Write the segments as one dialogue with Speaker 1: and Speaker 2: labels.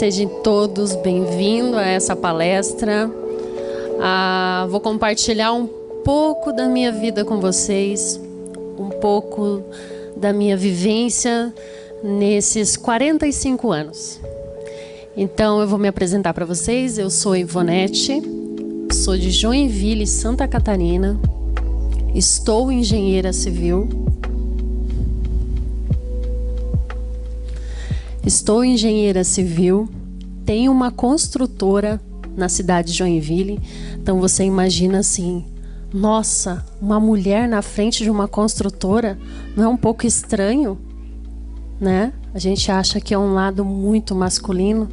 Speaker 1: Sejam todos bem-vindos a essa palestra. Vou compartilhar um pouco da minha vida com vocês, um pouco da minha vivência nesses 45 anos. Então, eu vou me apresentar para vocês. Eu sou Ivonete, sou de Joinville, Santa Catarina, estou engenheira civil. Estou engenheira civil, tenho uma construtora na cidade de Joinville. Então você imagina assim, nossa, uma mulher na frente de uma construtora, não é um pouco estranho, né? A gente acha que é um lado muito masculino,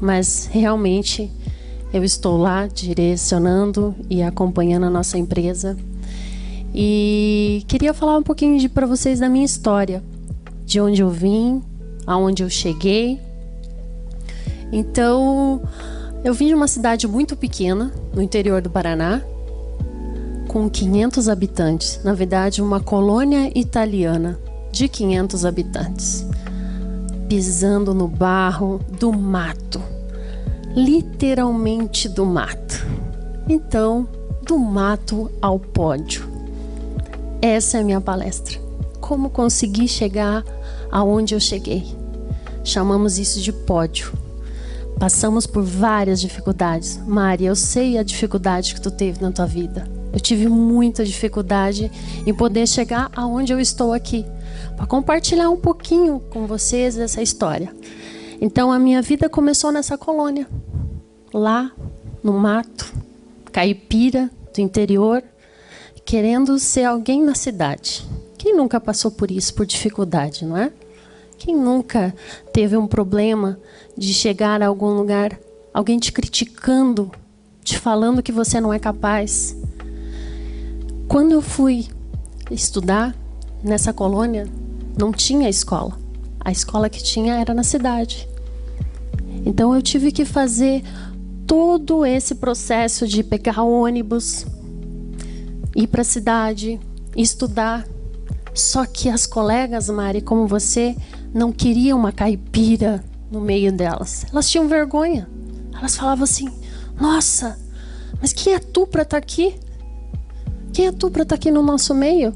Speaker 1: mas realmente eu estou lá direcionando e acompanhando a nossa empresa. E queria falar um pouquinho para vocês da minha história, de onde eu vim, aonde eu cheguei. Então, eu vim de uma cidade muito pequena, no interior do Paraná, com 500 habitantes. Na verdade, uma colônia italiana de 500 habitantes. Pisando no barro do mato. Literalmente do mato. Então, do mato ao pódio. Essa é a minha palestra. Como conseguir chegar aonde eu cheguei. Chamamos isso de pódio. Passamos por várias dificuldades. Mari, eu sei a dificuldade que tu teve na tua vida. Eu tive muita dificuldade em poder chegar aonde eu estou aqui, para compartilhar um pouquinho com vocês essa história. Então, a minha vida começou nessa colônia, lá no mato, caipira do interior, querendo ser alguém na cidade. Quem nunca passou por isso, por dificuldade, não é? Quem nunca teve um problema de chegar a algum lugar, alguém te criticando, te falando que você não é capaz? Quando eu fui estudar nessa colônia, não tinha escola. A escola que tinha era na cidade. Então eu tive que fazer todo esse processo de pegar ônibus, ir para a cidade, estudar. Só que as colegas, Mari, como você, não queriam uma caipira no meio delas. Elas tinham vergonha. Elas falavam assim, nossa, mas quem é tu para estar aqui? Quem é tu para estar aqui no nosso meio?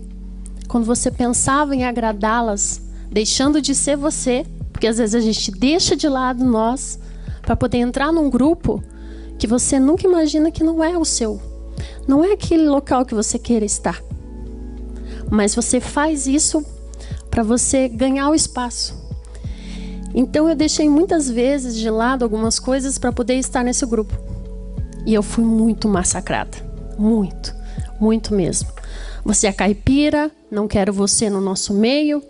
Speaker 1: Quando você pensava em agradá-las, deixando de ser você, porque às vezes a gente deixa de lado nós, para poder entrar num grupo que você nunca imagina que não é o seu. Não é aquele local que você queira estar. Mas você faz isso para você ganhar o espaço. Então eu deixei muitas vezes de lado algumas coisas para poder estar nesse grupo. E eu fui muito massacrada. Muito, muito mesmo. Você é caipira, não quero você no nosso meio.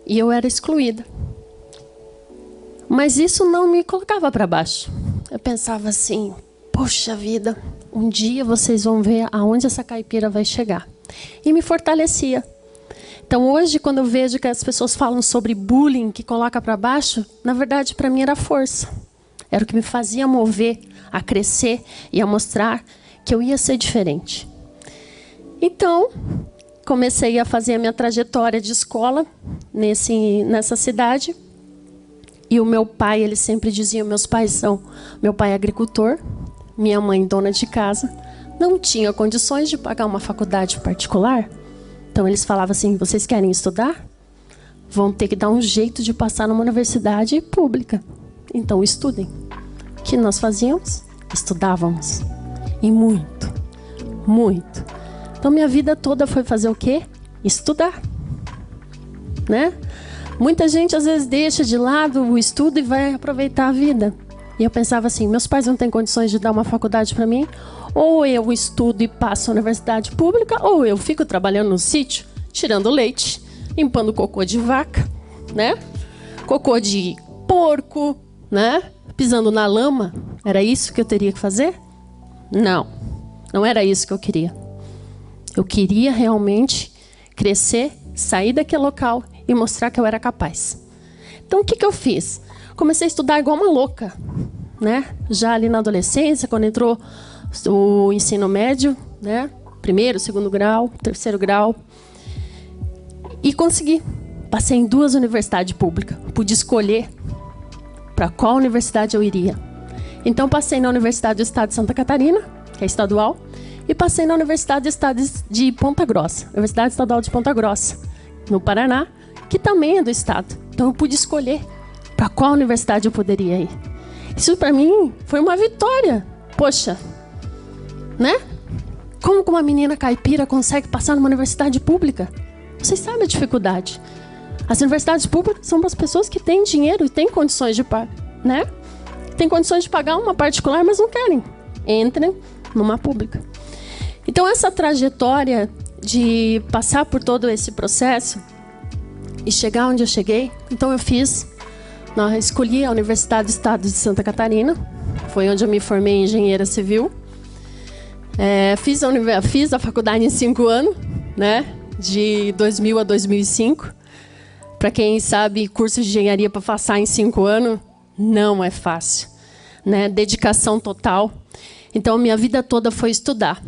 Speaker 1: E eu era excluída. Mas isso não me colocava para baixo. Eu pensava assim, poxa vida, um dia vocês vão ver aonde essa caipira vai chegar. E me fortalecia. Então hoje, quando eu vejo que as pessoas falam sobre bullying, que coloca para baixo, na verdade para mim era força. Era o que me fazia mover, a crescer e a mostrar que eu ia ser diferente. Então, comecei a fazer a minha trajetória de escola nessa cidade. E o meu pai, ele sempre dizia, meu pai é agricultor, minha mãe dona de casa. Não tinha condições de pagar uma faculdade particular. Então eles falavam assim, vocês querem estudar? Vão ter que dar um jeito de passar numa universidade pública. Então estudem. O que nós fazíamos? Estudávamos. E muito, muito. Então minha vida toda foi fazer o quê? Estudar. Né? Muita gente às vezes deixa de lado o estudo e vai aproveitar a vida. E eu pensava assim, meus pais não têm condições de dar uma faculdade para mim? Ou eu estudo e passo a universidade pública, ou eu fico trabalhando no sítio, tirando leite, limpando cocô de vaca, né? Cocô de porco, né? Pisando na lama. Era isso que eu teria que fazer? Não, não era isso que eu queria. Eu queria realmente crescer, sair daquele local e mostrar que eu era capaz. Então, o que eu fiz? Comecei a estudar igual uma louca, né? Já ali na adolescência, quando entrou o ensino médio, né? Primeiro, segundo grau, terceiro grau. E consegui. Passei em 2 universidades públicas. Pude escolher para qual universidade eu iria. Então passei na Universidade do Estado de Santa Catarina, que é estadual, e passei na Universidade do Estado de Ponta Grossa, Universidade Estadual de Ponta Grossa, no Paraná, que também é do estado. Então eu pude escolher para qual universidade eu poderia ir. Isso para mim foi uma vitória. Poxa, né? Como que uma menina caipira consegue passar numa universidade pública? Vocês sabem a dificuldade. As universidades públicas são para as pessoas que têm dinheiro e têm condições de pagar, né? Tem condições de pagar uma particular, mas não querem. Entrem numa pública. Então essa trajetória de passar por todo esse processo e chegar onde eu cheguei, então eu escolhi a Universidade do Estado de Santa Catarina, foi onde eu me formei em engenheira civil. Fiz a faculdade em 5 anos, né? De 2000 a 2005. Para quem sabe, curso de engenharia para passar em 5 anos não é fácil, né? Dedicação total. Então, minha vida toda foi estudar.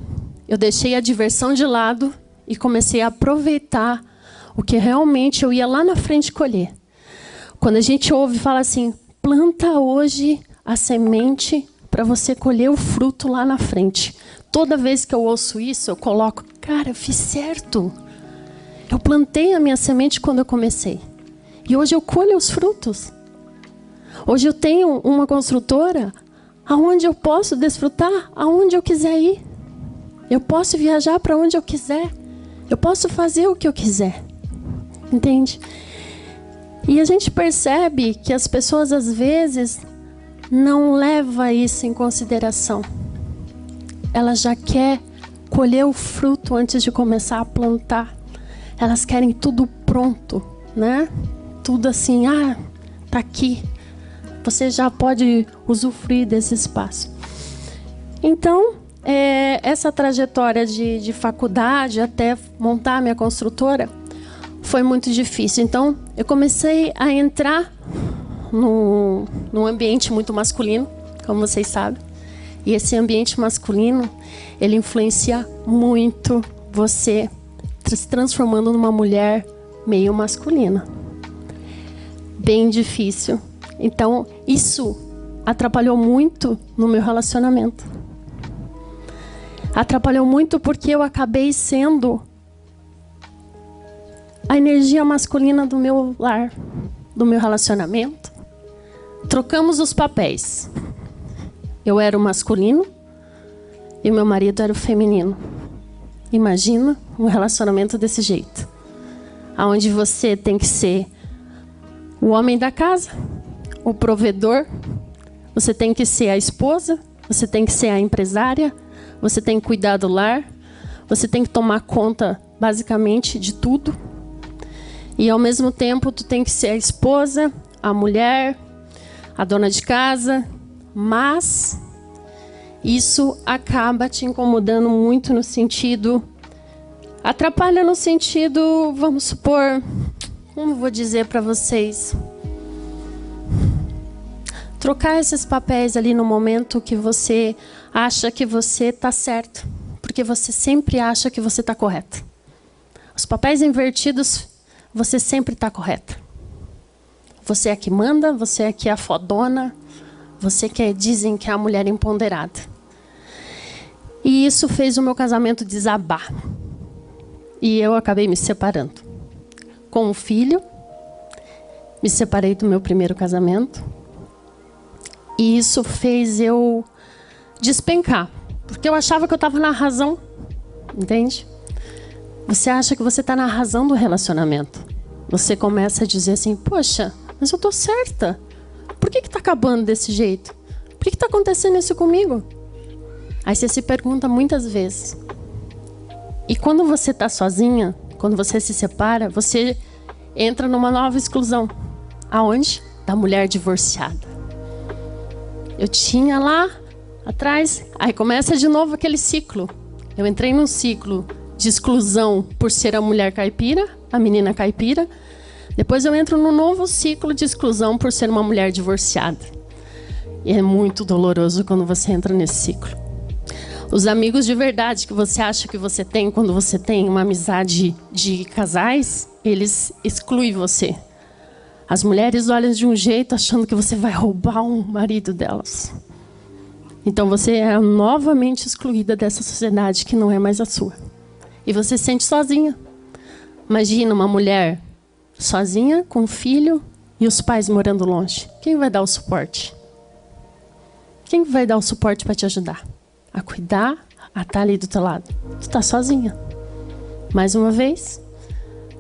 Speaker 1: Eu deixei a diversão de lado e comecei a aproveitar o que realmente eu ia lá na frente colher. Quando a gente ouve e fala assim, planta hoje a semente para você colher o fruto lá na frente. Toda vez que eu ouço isso, eu coloco, cara, eu fiz certo. Eu plantei a minha semente quando eu comecei. E hoje eu colho os frutos. Hoje eu tenho uma construtora aonde eu posso desfrutar aonde eu quiser ir. Eu posso viajar para onde eu quiser. Eu posso fazer o que eu quiser. Entende? E a gente percebe que as pessoas, às vezes, não levam isso em consideração. Ela já quer colher o fruto antes de começar a plantar. Elas querem tudo pronto, né? Tudo assim, tá aqui. Você já pode usufruir desse espaço. Então, essa trajetória de faculdade até montar a minha construtora foi muito difícil. Então, eu comecei a entrar num ambiente muito masculino, como vocês sabem. E esse ambiente masculino, ele influencia muito você, se transformando numa mulher meio masculina. Bem difícil. Então, isso atrapalhou muito no meu relacionamento. Atrapalhou muito porque eu acabei sendo a energia masculina do meu lar, do meu relacionamento. Trocamos os papéis. Eu era o masculino e o meu marido era o feminino. Imagina um relacionamento desse jeito, onde você tem que ser o homem da casa, o provedor, você tem que ser a esposa, você tem que ser a empresária, você tem que cuidar do lar, você tem que tomar conta, basicamente, de tudo. E, ao mesmo tempo, tu tem que ser a esposa, a mulher, a dona de casa, mas isso acaba te incomodando muito no sentido... Atrapalha no sentido, vamos supor... Como vou dizer para vocês? Trocar esses papéis ali no momento que você acha que você está certo. Porque você sempre acha que você está correto. Os papéis invertidos, você sempre está correta. Você é que manda, você é que é a fodona, você que dizem que é a mulher empoderada. E isso fez o meu casamento desabar. E eu acabei me separando. Com um filho, me separei do meu primeiro casamento. E isso fez eu despencar. Porque eu achava que eu estava na razão. Entende? Você acha que você está na razão do relacionamento. Você começa a dizer assim, poxa, mas eu estou certa. Por que está acabando desse jeito? Por que está acontecendo isso comigo? Aí você se pergunta muitas vezes. E quando você está sozinha, quando você se separa, você entra numa nova exclusão. Aonde? Da mulher divorciada. Eu tinha lá atrás, aí começa de novo aquele ciclo. Eu entrei num ciclo de exclusão por ser a mulher caipira, a menina caipira. Depois eu entro num novo ciclo de exclusão por ser uma mulher divorciada. E é muito doloroso quando você entra nesse ciclo. Os amigos de verdade que você acha que você tem quando você tem uma amizade de casais, eles excluem você. As mulheres olham de um jeito achando que você vai roubar um marido delas. Então você é novamente excluída dessa sociedade que não é mais a sua. E você se sente sozinha. Imagina uma mulher sozinha, com um filho e os pais morando longe. Quem vai dar o suporte? Quem vai dar o suporte para te ajudar? A cuidar, a estar ali do teu lado. Tu está sozinha. Mais uma vez,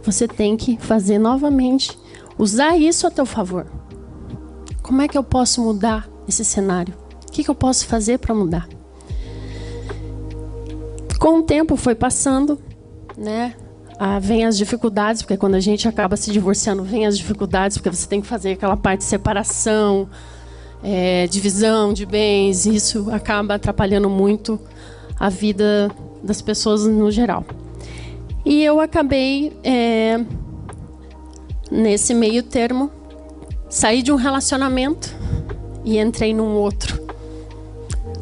Speaker 1: você tem que fazer novamente, usar isso a teu favor. Como é que eu posso mudar esse cenário? O que eu posso fazer para mudar? Com o tempo foi passando, né? Vem as dificuldades, porque quando a gente acaba se divorciando, vem as dificuldades, porque você tem que fazer aquela parte de separação, divisão de bens. Isso acaba atrapalhando muito a vida das pessoas no geral. E eu acabei, nesse meio termo, saí de um relacionamento e entrei num outro,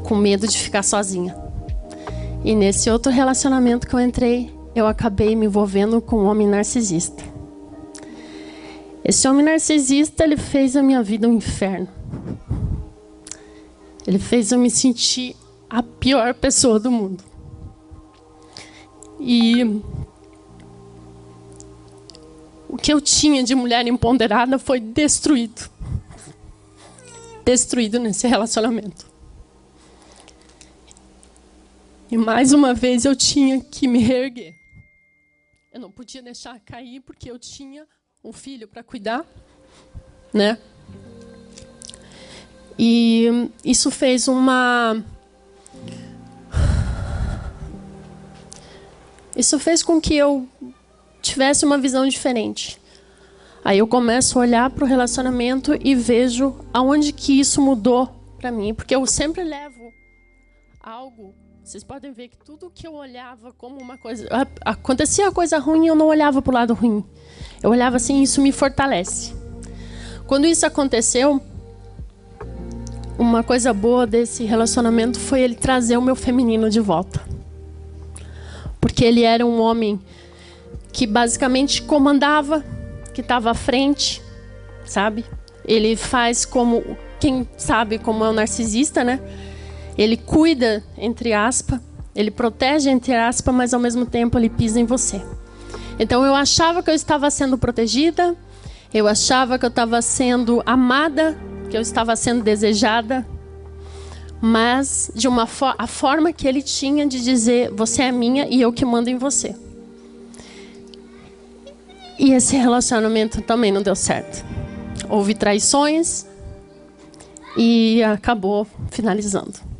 Speaker 1: com medo de ficar sozinha. E nesse outro relacionamento que eu entrei, eu acabei me envolvendo com um homem narcisista. Esse homem narcisista, ele fez a minha vida um inferno. Ele fez eu me sentir a pior pessoa do mundo. E o que eu tinha de mulher empoderada foi destruído. Destruído nesse relacionamento. E mais uma vez eu tinha que me reerguer. Eu não podia deixar cair porque eu tinha um filho para cuidar, né? E isso fez Isso fez com que eu tivesse uma visão diferente. Aí eu começo a olhar para o relacionamento e vejo aonde que isso mudou para mim, porque eu sempre levo algo. Vocês podem ver que tudo que eu olhava como uma coisa... Acontecia a coisa ruim, eu não olhava para o lado ruim. Eu olhava assim, isso me fortalece. Quando isso aconteceu, uma coisa boa desse relacionamento foi ele trazer o meu feminino de volta. Porque ele era um homem que basicamente comandava, que estava à frente, sabe? Ele faz como... Quem sabe como é o narcisista, né? Ele cuida, entre aspas, ele protege, entre aspas, mas ao mesmo tempo ele pisa em você. Então eu achava que eu estava sendo protegida, eu achava que eu estava sendo amada, que eu estava sendo desejada, mas de a forma que ele tinha de dizer, você é minha e eu que mando em você. E esse relacionamento também não deu certo. Houve traições e acabou finalizando.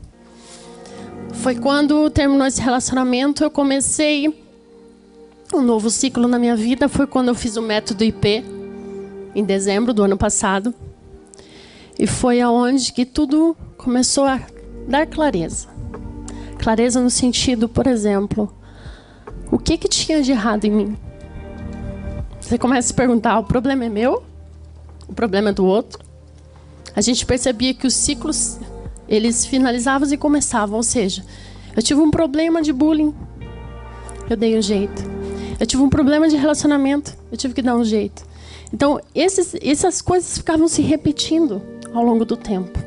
Speaker 1: Foi quando terminou esse relacionamento, eu comecei um novo ciclo na minha vida. Foi quando eu fiz o método IP, em dezembro do ano passado. E foi aonde que tudo começou a dar clareza. Clareza no sentido, por exemplo, o que tinha de errado em mim? Você começa a se perguntar, o problema é meu? O problema é do outro? A gente percebia que os ciclos... eles finalizavam e começavam, ou seja, eu tive um problema de bullying, eu dei um jeito. Eu tive um problema de relacionamento, eu tive que dar um jeito. Então, essas coisas ficavam se repetindo ao longo do tempo,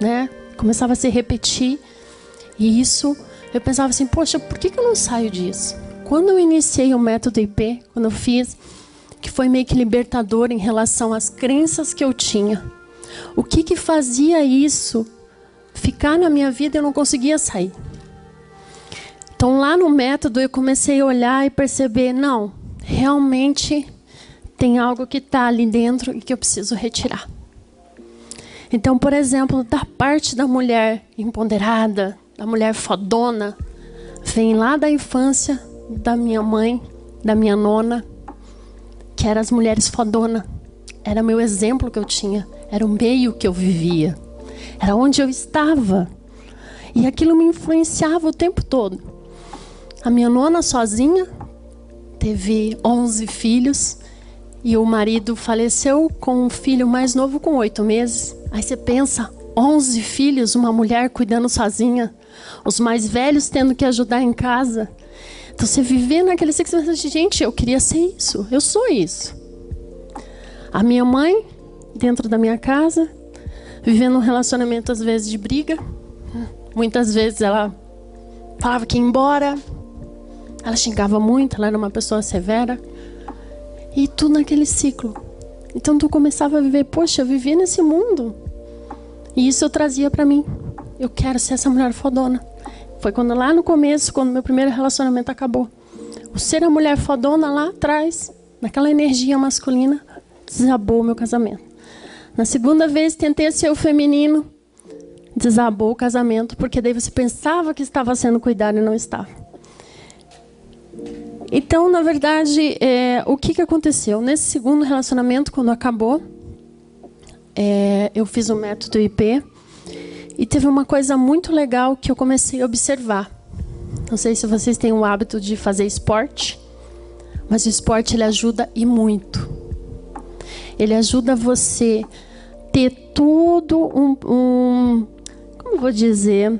Speaker 1: né? Começava a se repetir, e isso, eu pensava assim, poxa, por que eu não saio disso? Quando eu iniciei o método IP, quando eu fiz, que foi meio que libertador em relação às crenças que eu tinha. O que fazia isso ficar na minha vida, eu não conseguia sair. Então lá no método eu comecei a olhar e perceber, não, realmente tem algo que está ali dentro e que eu preciso retirar. Então, por exemplo, da parte da mulher empoderada, da mulher fodona, vem lá da infância da minha mãe, da minha nona, que eram as mulheres fodona. Era meu exemplo que eu tinha, era o meio que eu vivia. Era onde eu estava. E aquilo me influenciava o tempo todo. A minha nona sozinha teve 11 filhos. E o marido faleceu com um filho mais novo com 8 meses. Aí você pensa, 11 filhos, uma mulher cuidando sozinha. Os mais velhos tendo que ajudar em casa. Então você viver naquele ciclo, gente, eu queria ser isso. Eu sou isso. A minha mãe, dentro da minha casa, vivendo um relacionamento às vezes de briga. Muitas vezes ela falava que ia embora. Ela xingava muito, ela era uma pessoa severa. E tudo naquele ciclo. Então tu começava a viver, poxa, eu vivi nesse mundo. E isso eu trazia pra mim. Eu quero ser essa mulher fodona. Foi quando lá no começo, quando meu primeiro relacionamento acabou. O ser a mulher fodona lá atrás, naquela energia masculina, desabou o meu casamento. Na segunda vez tentei ser o feminino, desabou o casamento, porque daí você pensava que estava sendo cuidado e não estava. Então, na verdade, o que aconteceu? Nesse segundo relacionamento, quando acabou, eu fiz o método IP e teve uma coisa muito legal que eu comecei a observar. Não sei se vocês têm o hábito de fazer esporte, mas o esporte ele ajuda e muito. Ele ajuda você ter tudo como vou dizer,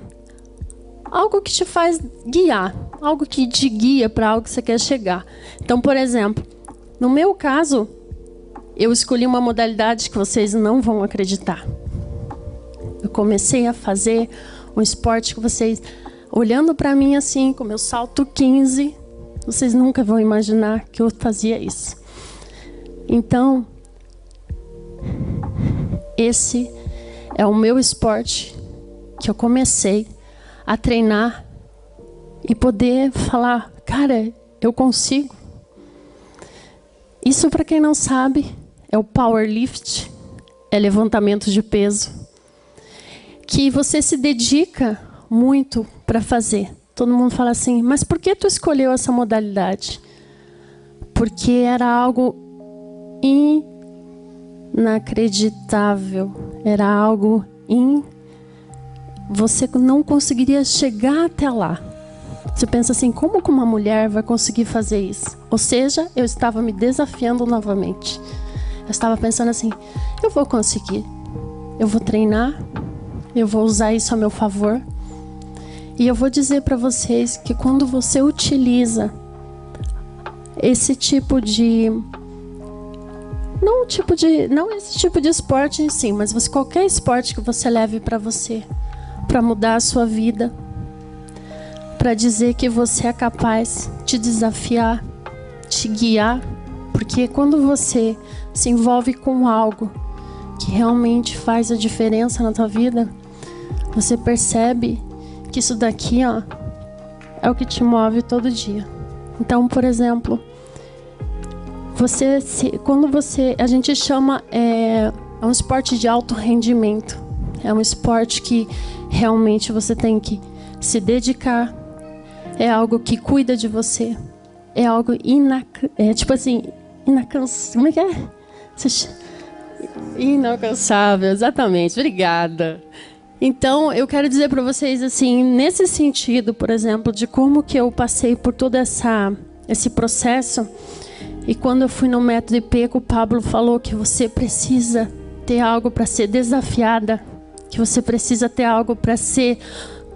Speaker 1: algo que te faz guiar, algo que te guia para algo que você quer chegar. Então, por exemplo, no meu caso, eu escolhi uma modalidade que vocês não vão acreditar. Eu comecei a fazer um esporte que vocês, olhando para mim assim, com meu salto 15, vocês nunca vão imaginar que eu fazia isso. Então, esse é o meu esporte que eu comecei a treinar e poder falar, cara, eu consigo. Isso, para quem não sabe, é o powerlift, é levantamento de peso, que você se dedica muito para fazer. Todo mundo fala assim, mas por que tu escolheu essa modalidade? Porque era algo inacreditável, era algo você não conseguiria chegar até lá. Você pensa assim, como que uma mulher vai conseguir fazer isso? Ou seja, eu estava me desafiando novamente. Eu estava pensando assim, eu vou conseguir. Eu vou treinar, eu vou usar isso a meu favor. E eu vou dizer para vocês que quando você utiliza esse tipo de... Não esse tipo de esporte em si, mas qualquer esporte que você leve para você, para mudar a sua vida, para dizer que você é capaz, te desafiar, te guiar, porque quando você se envolve com algo que realmente faz a diferença na tua vida, você percebe que isso daqui, ó, é o que te move todo dia. Então, por exemplo, a gente chama, é um esporte de alto rendimento. É um esporte que realmente você tem que se dedicar. É algo que cuida de você. É algo tipo assim, inaccansável. Como é que é? Inalcançável, exatamente. Obrigada. Então, eu quero dizer para vocês assim, nesse sentido, por exemplo, de como que eu passei por todo esse processo. E quando eu fui no método IP, o Pablo falou que você precisa ter algo para ser desafiada, que você precisa ter algo para ser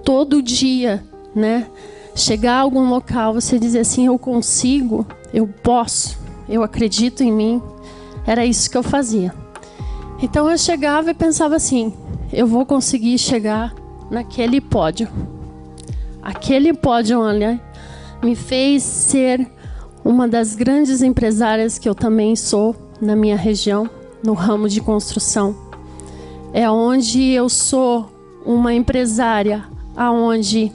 Speaker 1: todo dia, né? Chegar a algum local, você dizer assim, eu consigo, eu posso, eu acredito em mim. Era isso que eu fazia. Então eu chegava e pensava assim, eu vou conseguir chegar naquele pódio. Aquele pódio, olha, me fez ser uma das grandes empresárias que eu também sou na minha região, no ramo de construção. É onde eu sou uma empresária, aonde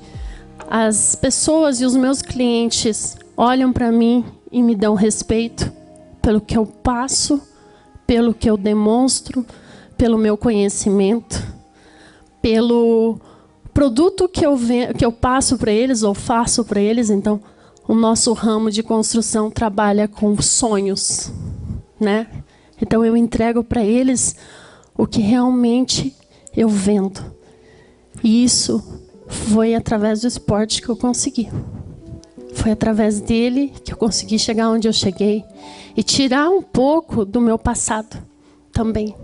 Speaker 1: as pessoas e os meus clientes olham para mim e me dão respeito pelo que eu passo, pelo que eu demonstro, pelo meu conhecimento, pelo produto que eu passo para eles ou faço para eles. Então, o nosso ramo de construção trabalha com sonhos, né? Então eu entrego para eles o que realmente eu vendo. E isso foi através do esporte que eu consegui. Foi através dele que eu consegui chegar onde eu cheguei e tirar um pouco do meu passado também.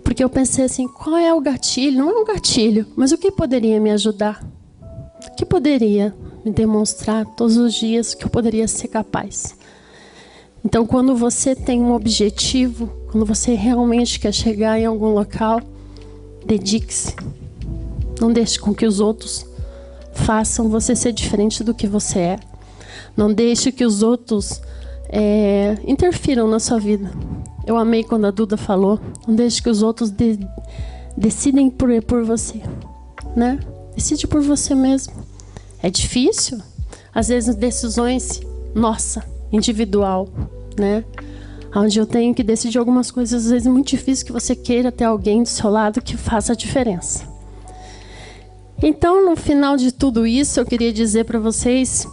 Speaker 1: Porque eu pensei assim, qual é o gatilho? Não é um gatilho, mas o que poderia me ajudar? O que poderia me demonstrar todos os dias que eu poderia ser capaz? Então, quando você tem um objetivo, Quando você realmente quer chegar em algum local, dedique-se. Não deixe com que os outros façam você ser diferente do que você é. Não deixe que os outros interfiram na sua vida. Eu amei quando a Duda falou, não deixe que os outros decidem por você, né? Decide por você mesmo. É difícil, às vezes decisões, individual, né? Onde eu tenho que decidir algumas coisas, às vezes é muito difícil que você queira ter alguém do seu lado que faça a diferença. Então, no final de tudo isso, eu queria dizer para vocês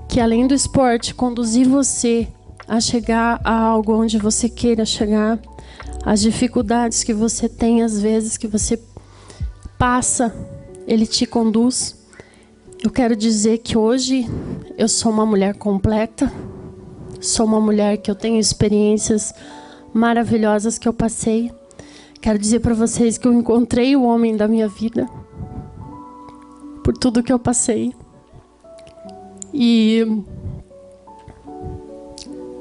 Speaker 1: que além do esporte conduzir você a chegar a algo onde você queira chegar, as dificuldades que você tem, às vezes, que você passa, ele te conduz. Eu quero dizer que hoje eu sou uma mulher completa, sou uma mulher que eu tenho experiências maravilhosas que eu passei. Quero dizer para vocês que eu encontrei o homem da minha vida por tudo que eu passei. E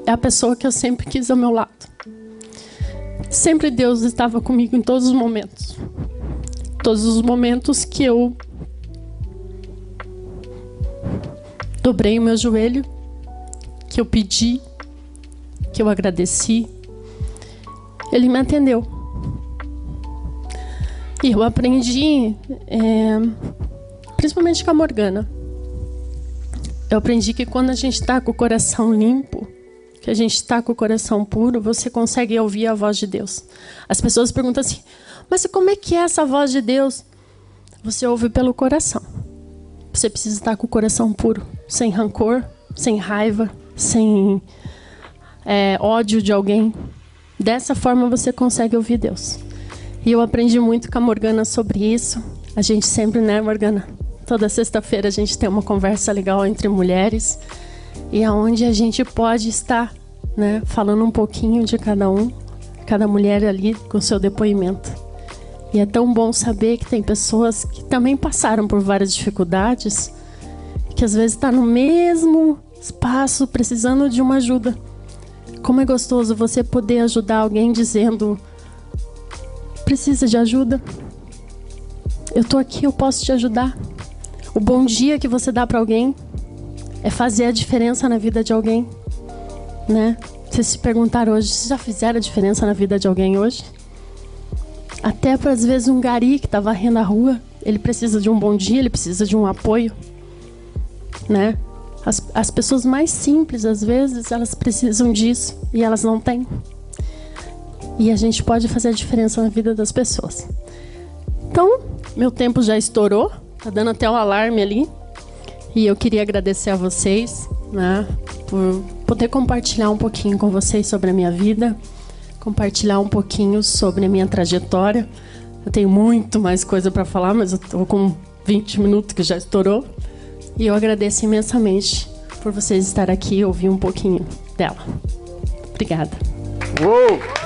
Speaker 1: é a pessoa que eu sempre quis ao meu lado. Sempre Deus estava comigo em todos os momentos. Todos os momentos que eu dobrei o meu joelho, que eu pedi, que eu agradeci, Ele me atendeu. E eu aprendi, principalmente com a Morgana, eu aprendi que quando a gente está com o coração limpo, que a gente está com o coração puro, você consegue ouvir a voz de Deus. As pessoas perguntam assim, mas como é que é essa voz de Deus? Você ouve pelo coração. Você precisa estar com o coração puro, sem rancor, sem raiva, sem ódio de alguém. Dessa forma você consegue ouvir Deus. E eu aprendi muito com a Morgana sobre isso. A gente sempre, né, Morgana? Toda sexta-feira a gente tem uma conversa legal entre mulheres. E aonde a gente pode estar, né, falando um pouquinho de cada um, cada mulher ali com seu depoimento. E é tão bom saber que tem pessoas que também passaram por várias dificuldades, que às vezes está no mesmo espaço, precisando de uma ajuda. Como é gostoso você poder ajudar alguém dizendo, precisa de ajuda? Eu estou aqui, eu posso te ajudar. O bom dia que você dá para alguém é fazer a diferença na vida de alguém, né? Vocês se perguntaram hoje, vocês já fizeram a diferença na vida de alguém hoje? Até para, às vezes, um gari que está varrendo a rua, ele precisa de um bom dia, ele precisa de um apoio, né? As pessoas mais simples, às vezes, elas precisam disso e elas não têm. E a gente pode fazer a diferença na vida das pessoas. Então, meu tempo já estourou, tá dando até um alarme ali. E eu queria agradecer a vocês, né, por poder compartilhar um pouquinho com vocês sobre a minha vida, compartilhar um pouquinho sobre a minha trajetória. Eu tenho muito mais coisa para falar, mas eu estou com 20 minutos que já estourou. E eu agradeço imensamente por vocês estarem aqui e ouvir um pouquinho dela. Obrigada.
Speaker 2: Uou!